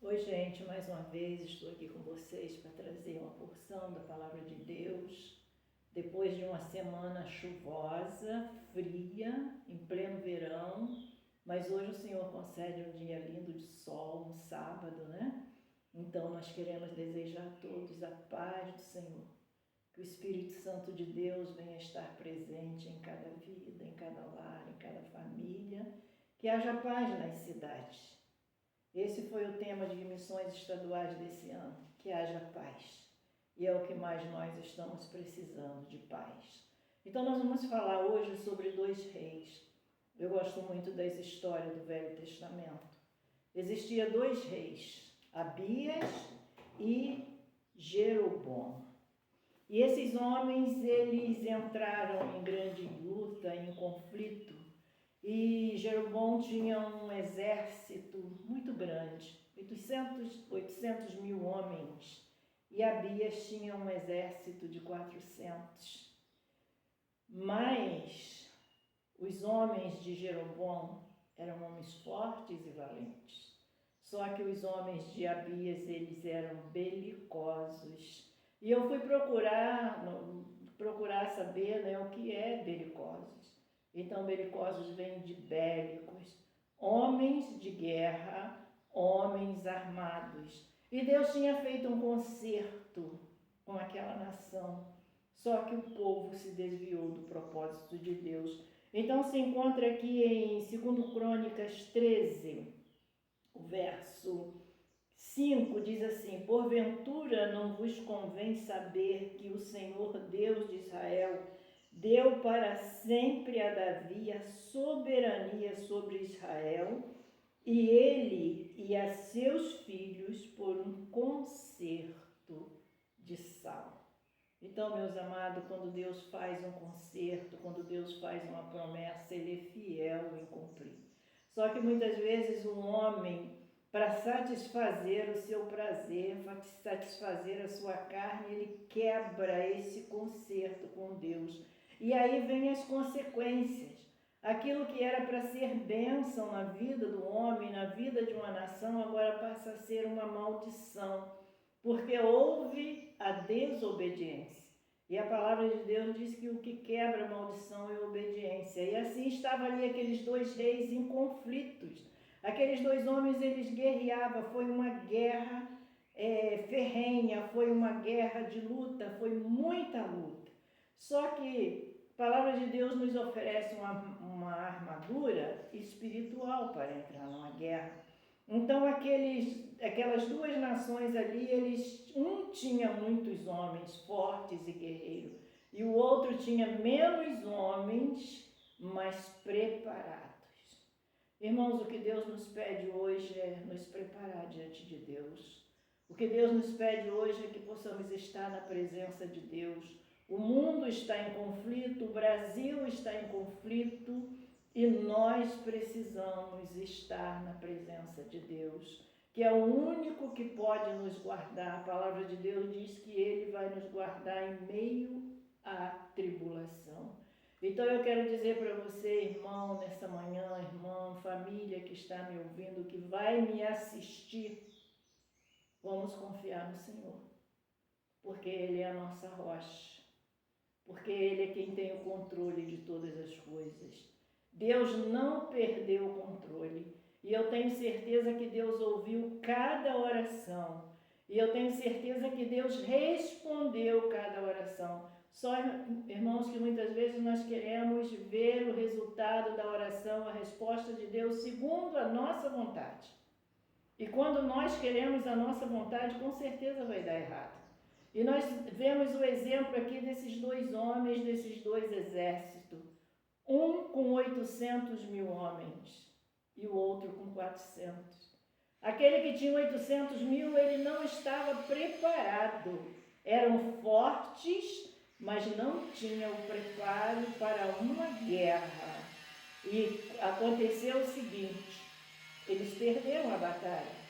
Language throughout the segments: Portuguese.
Oi, gente, mais uma vez estou aqui com vocês para trazer uma porção da Palavra de Deus. Depois de uma semana chuvosa, fria, em pleno verão, mas hoje o Senhor concede um dia lindo de sol, um sábado, né? Então nós queremos desejar a todos a paz do Senhor. Que o Espírito Santo de Deus venha estar presente em cada vida, em cada lar, em cada família. Que haja paz nas cidades. Esse foi o tema de missões estaduais desse ano, que haja paz. E é o que mais nós estamos precisando, de paz. Então nós vamos falar hoje sobre dois reis. Eu gosto muito das histórias do Velho Testamento. Existia dois reis, Abias e Jeroboão. E esses homens, eles entraram em grande luta, em conflito. E Jeroboão tinha um exército muito grande, 800 mil homens, e Abias tinha um exército de 400. Mas os homens de Jeroboão eram homens fortes e valentes. Só que os homens de Abias, eles eram belicosos. E eu fui procurar saber, né, o que é belicosos. Então, belicosos vem de bélicos, homens de guerra, homens armados. E Deus tinha feito um concerto com aquela nação, só que o povo se desviou do propósito de Deus. Então, se encontra aqui em 2 Crônicas 13, o verso 5 diz assim: porventura não vos convém saber que o Senhor Deus de Israel deu para sempre a Davi a soberania sobre Israel, e ele e a seus filhos por um concerto de sal. Então, meus amados, quando Deus faz um concerto, quando Deus faz uma promessa, Ele é fiel em cumprir. Só que muitas vezes um homem, para satisfazer o seu prazer, para satisfazer a sua carne, ele quebra esse concerto com Deus. E aí vem as consequências. Aquilo que era para ser bênção na vida do homem, na vida de uma nação, agora passa a ser uma maldição, porque houve a desobediência. E a palavra de Deus diz que o que quebra a maldição é a obediência. E assim estavam ali aqueles dois reis em conflitos. Aqueles dois homens, eles guerreavam, foi uma guerra ferrenha, foi uma guerra de luta, foi muita luta. Só que a palavra de Deus nos oferece uma armadura espiritual para entrar numa guerra. Então aquelas duas nações ali, um tinha muitos homens fortes e guerreiros, e o outro tinha menos homens, mas preparados. Irmãos, o que Deus nos pede hoje é nos preparar diante de Deus. O que Deus nos pede hoje é que possamos estar na presença de Deus. O mundo está em conflito, o Brasil está em conflito e nós precisamos estar na presença de Deus, que é o único que pode nos guardar. A palavra de Deus diz que Ele vai nos guardar em meio à tribulação. Então eu quero dizer para você, irmão, nessa manhã, irmã, família que está me ouvindo, que vai me assistir, vamos confiar no Senhor, porque Ele é a nossa rocha, porque Ele é quem tem o controle de todas as coisas. Deus não perdeu o controle, e eu tenho certeza que Deus ouviu cada oração, e eu tenho certeza que Deus respondeu cada oração. Só, irmãos, que muitas vezes nós queremos ver o resultado da oração, a resposta de Deus segundo a nossa vontade. E quando nós queremos a nossa vontade, com certeza vai dar errado. E nós vemos o exemplo aqui desses dois homens, desses dois exércitos. Um com 800 mil homens e o outro com 400. Aquele que tinha 800 mil, ele não estava preparado. Eram fortes, mas não tinham preparo para uma guerra. E aconteceu o seguinte: eles perderam a batalha.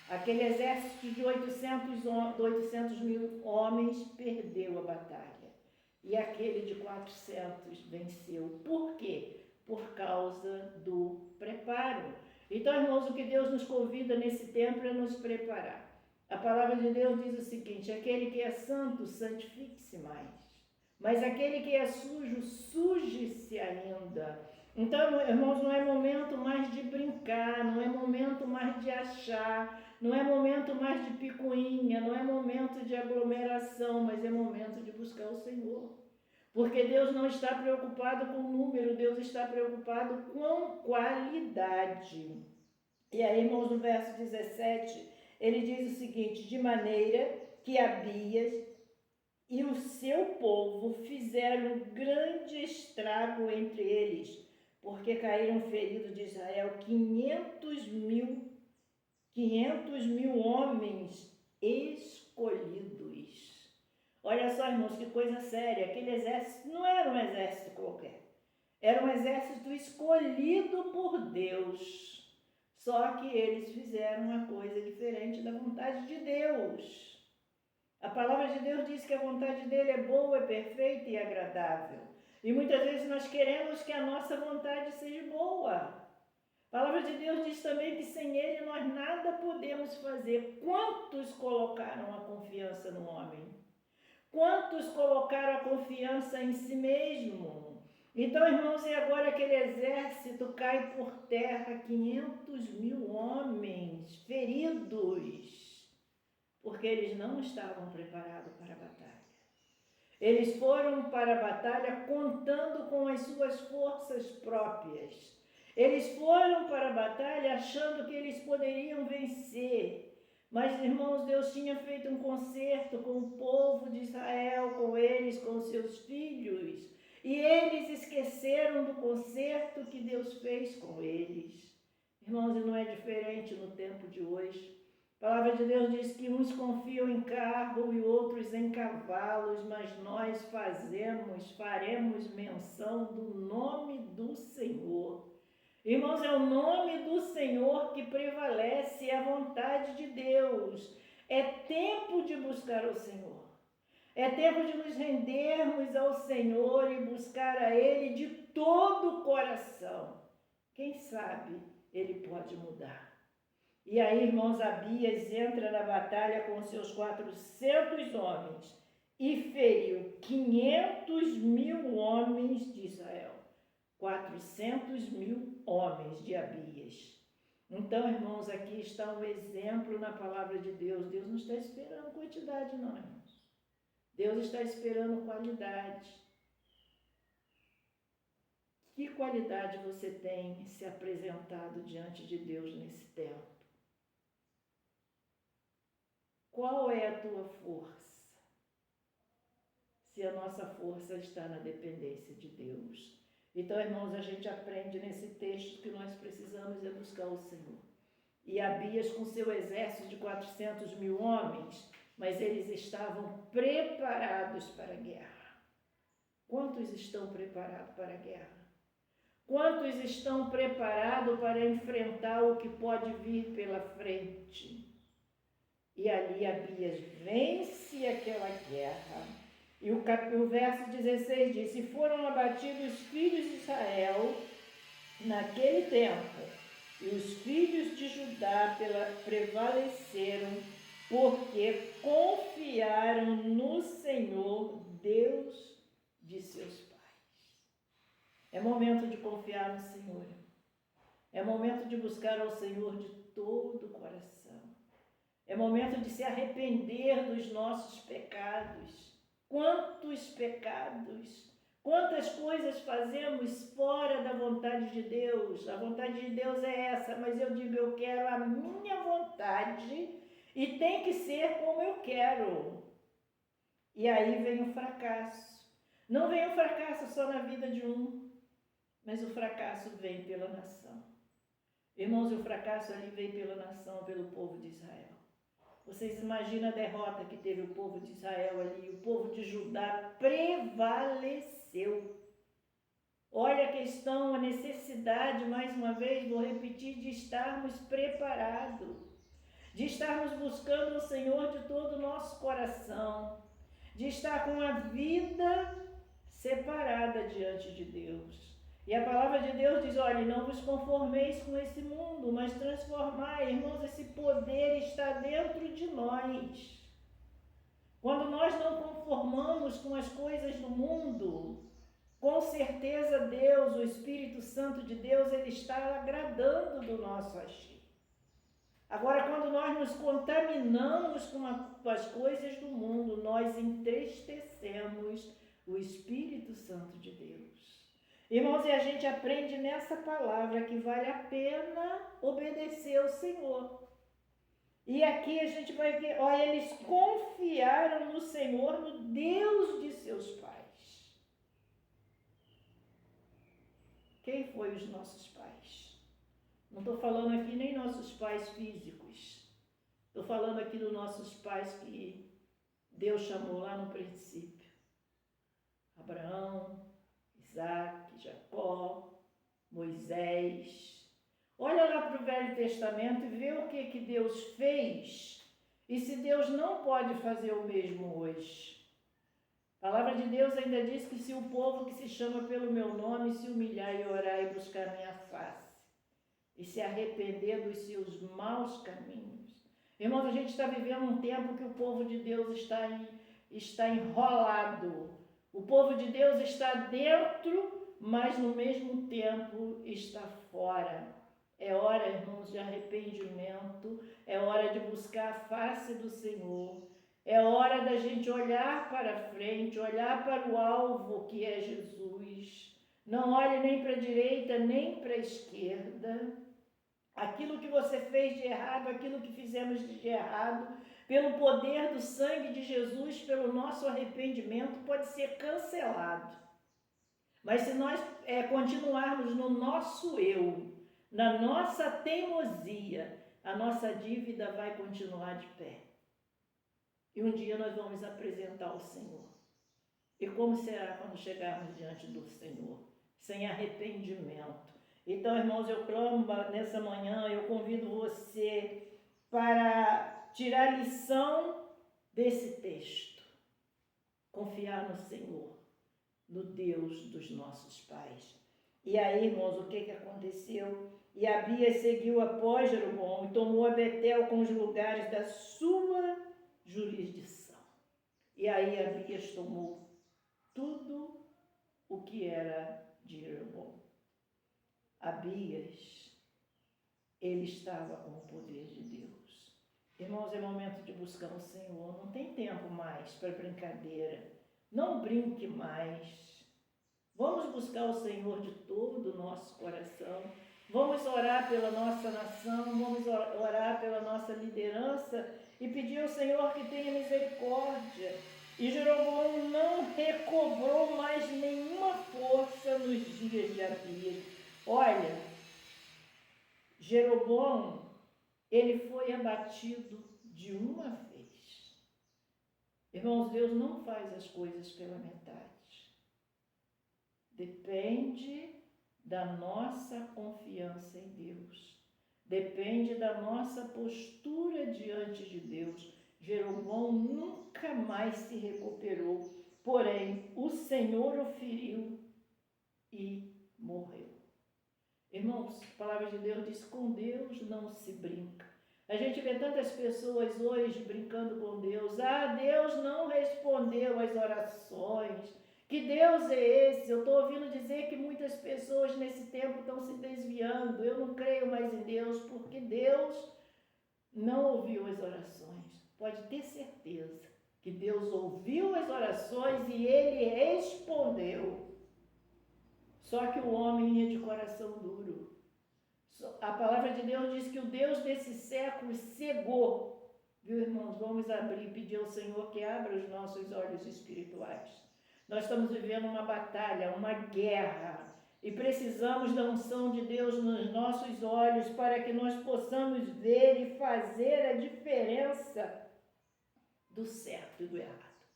Aquele exército de 800 mil homens perdeu a batalha. E aquele de 400 venceu. Por quê? Por causa do preparo. Então, irmãos, o que Deus nos convida nesse tempo é nos preparar. A palavra de Deus diz o seguinte: aquele que é santo, santifique-se mais. Mas aquele que é sujo, suje-se ainda. Então, irmãos, não é momento mais de brincar, não é momento mais de achar, não é momento mais de picuinha, não é momento de aglomeração, mas é momento de buscar o Senhor. Porque Deus não está preocupado com número, Deus está preocupado com qualidade. E aí, irmãos, no verso 17, ele diz o seguinte: de maneira que Abias e o seu povo fizeram grande estrago entre eles, porque caíram feridos de Israel 500 mil homens escolhidos. Olha só, irmãos, que coisa séria. Aquele exército não era um exército qualquer. Era um exército escolhido por Deus. Só que eles fizeram uma coisa diferente da vontade de Deus. A palavra de Deus diz que a vontade dele é boa, é perfeita e agradável. E muitas vezes nós queremos que a nossa vontade seja boa. A palavra de Deus diz também que sem ele nós nada podemos fazer. Quantos colocaram a confiança no homem? Quantos colocaram a confiança em si mesmo? Então, irmãos, e agora aquele exército cai por terra, 500 mil homens feridos, porque eles não estavam preparados para a batalha. Eles foram para a batalha contando com as suas forças próprias. Eles foram para a batalha achando que eles poderiam vencer. Mas, irmãos, Deus tinha feito um concerto com o povo de Israel, com eles, com seus filhos. E eles esqueceram do concerto que Deus fez com eles. Irmãos, e não é diferente no tempo de hoje. A palavra de Deus diz que uns confiam em carro e outros em cavalos, mas nós faremos menção do nome do Senhor. Irmãos, é o nome do Senhor que prevalece, é a vontade de Deus. É tempo de buscar o Senhor. É tempo de nos rendermos ao Senhor e buscar a Ele de todo o coração. Quem sabe Ele pode mudar. E aí, irmãos, Abias entra na batalha com seus 400 homens e feriu 500 mil homens de Israel. 400 mil homens de Abias. Então, irmãos, aqui está um exemplo na palavra de Deus. Deus não está esperando quantidade, não, irmãos. Deus está esperando qualidade. Que qualidade você tem se apresentado diante de Deus nesse tempo? Qual é a tua força? Se a nossa força está na dependência de Deus. Então, irmãos, a gente aprende nesse texto que nós precisamos é buscar o Senhor. E Abias com seu exército de 400 mil homens, mas eles estavam preparados para a guerra. Quantos estão preparados para a guerra? Quantos estão preparados para enfrentar o que pode vir pela frente? E ali Abias vence aquela guerra. E o verso 16 diz: e foram abatidos os filhos de Israel naquele tempo, e os filhos de Judá prevaleceram, porque confiaram no Senhor, Deus de seus pais. É momento de confiar no Senhor. É momento de buscar ao Senhor de todo o coração. É momento de se arrepender dos nossos pecados. Quantos pecados, quantas coisas fazemos fora da vontade de Deus. A vontade de Deus é essa, mas eu digo, eu quero a minha vontade e tem que ser como eu quero. E aí vem o fracasso. Não vem o fracasso só na vida de um, mas o fracasso vem pela nação. Irmãos, o fracasso ali veio pela nação, pelo povo de Israel. Vocês imaginam a derrota que teve o povo de Israel ali, o povo de Judá prevaleceu. Olha a questão, a necessidade, mais uma vez, vou repetir, de estarmos preparados, de estarmos buscando o Senhor de todo o nosso coração, de estar com a vida separada diante de Deus. E a palavra de Deus diz, olha, não vos conformeis com esse mundo, mas transformai. Irmãos, esse poder está dentro de nós. Quando nós não conformamos com as coisas do mundo, com certeza Deus, o Espírito Santo de Deus, ele está agradando do nosso agir. Agora, quando nós nos contaminamos com as coisas do mundo, nós entristecemos o Espírito Santo de Deus. Irmãos, e a gente aprende nessa palavra que vale a pena obedecer ao Senhor. E aqui a gente vai ver, olha, eles confiaram no Senhor, no Deus de seus pais. Quem foi os nossos pais? Não estou falando aqui nem nossos pais físicos. Estou falando aqui dos nossos pais que Deus chamou lá no princípio. Abraão, Isaac, Jacó, Moisés. Olha lá para o Velho Testamento e vê o que Deus fez. E se Deus não pode fazer o mesmo hoje. A palavra de Deus ainda diz que se o povo que se chama pelo meu nome se humilhar e orar e buscar a minha face, e se arrepender dos seus maus caminhos. Irmãos, a gente está vivendo um tempo que o povo de Deus está enrolado. O povo de Deus está dentro, mas no mesmo tempo está fora. É hora, irmãos, de arrependimento, é hora de buscar a face do Senhor, é hora da gente olhar para frente, olhar para o alvo que é Jesus. Não olhe nem para a direita, nem para a esquerda. Aquilo que você fez de errado, aquilo que fizemos de errado, pelo poder do sangue de Jesus, pelo nosso arrependimento, pode ser cancelado. Mas se nós continuarmos no nosso eu, na nossa teimosia, a nossa dívida vai continuar de pé. E um dia nós vamos apresentar ao Senhor. E como será quando chegarmos diante do Senhor? Sem arrependimento. Então, irmãos, eu clamo nessa manhã, eu convido você para tirar lição desse texto. Confiar no Senhor, no Deus dos nossos pais. E aí, irmãos, o que aconteceu? E Abias seguiu após Jeroboão e tomou a Betel com os lugares da sua jurisdição. E aí Abias tomou tudo o que era de Jeroboão. Abias, ele estava com o poder de Deus. Irmãos, é momento de buscar o Senhor. Não tem tempo mais para brincadeira. Não brinque mais. Vamos buscar o Senhor de todo o nosso coração. Vamos orar pela nossa nação, vamos orar pela nossa liderança e pedir ao Senhor que tenha misericórdia. E Jeroboão não recobrou mais nenhuma força nos dias de Abias. Olha, Jeroboão, ele foi abatido de uma vez. Irmãos, Deus não faz as coisas pela metade. Depende da nossa confiança em Deus. Depende da nossa postura diante de Deus. Jeroboão nunca mais se recuperou, porém o Senhor o feriu e morreu. Irmãos, a palavra de Deus diz, com Deus não se brinca. A gente vê tantas pessoas hoje brincando com Deus. Ah, Deus não respondeu às orações. Que Deus é esse? Eu estou ouvindo dizer que muitas pessoas nesse tempo estão se desviando. Eu não creio mais em Deus, porque Deus não ouviu as orações. Pode ter certeza que Deus ouviu as orações e Ele respondeu. Só que o homem é de coração duro. A palavra de Deus diz que o Deus desse século cegou. Viu, irmãos? Vamos abrir e pedir ao Senhor que abra os nossos olhos espirituais. Nós estamos vivendo uma batalha, uma guerra, e precisamos da unção de Deus nos nossos olhos para que nós possamos ver e fazer a diferença do certo e do errado.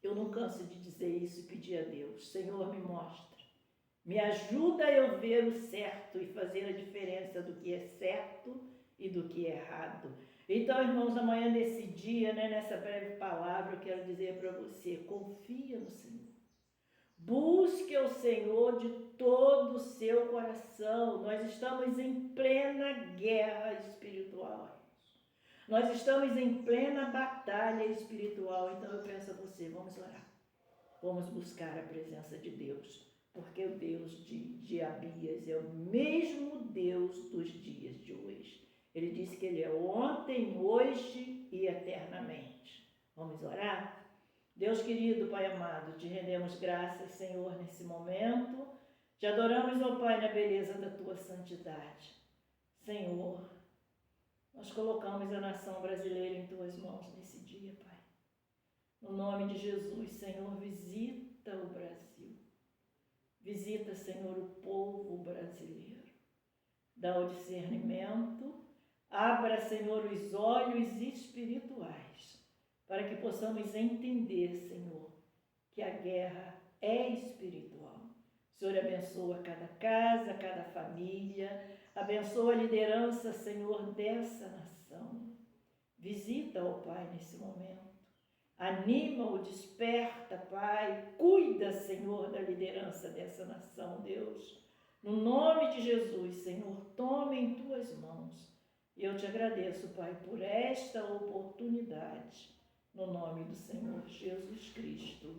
Eu não canso de dizer isso e pedir a Deus, Senhor, me mostra, me ajuda a eu ver o certo e fazer a diferença do que é certo e do que é errado. Então, irmãos, amanhã nesse dia, nessa breve palavra, eu quero dizer para você, confia no Senhor. Busque o Senhor de todo o seu coração. Nós estamos em plena guerra espiritual. Nós estamos em plena batalha espiritual. Então eu peço a você, vamos orar. Vamos buscar a presença de Deus. Porque o Deus de Abias é o mesmo Deus dos dias de hoje. Ele disse que Ele é ontem, hoje e eternamente. Vamos orar? Deus querido, Pai amado, te rendemos graças, Senhor, nesse momento. Te adoramos, ó Pai, na beleza da Tua santidade. Senhor, nós colocamos a nação brasileira em Tuas mãos nesse dia, Pai. No nome de Jesus, Senhor, visita o Brasil. Visita, Senhor, o povo brasileiro. Dá o discernimento. Abra, Senhor, os olhos espirituais, para que possamos entender, Senhor, que a guerra é espiritual. O Senhor abençoa cada casa, cada família, abençoa a liderança, Senhor, dessa nação. Visita, ó Pai, nesse momento. Anima-o, desperta, Pai. Cuida, Senhor, da liderança dessa nação, Deus. No nome de Jesus, Senhor, tome em Tuas mãos. E eu te agradeço, Pai, por esta oportunidade. No nome do Senhor Jesus Cristo.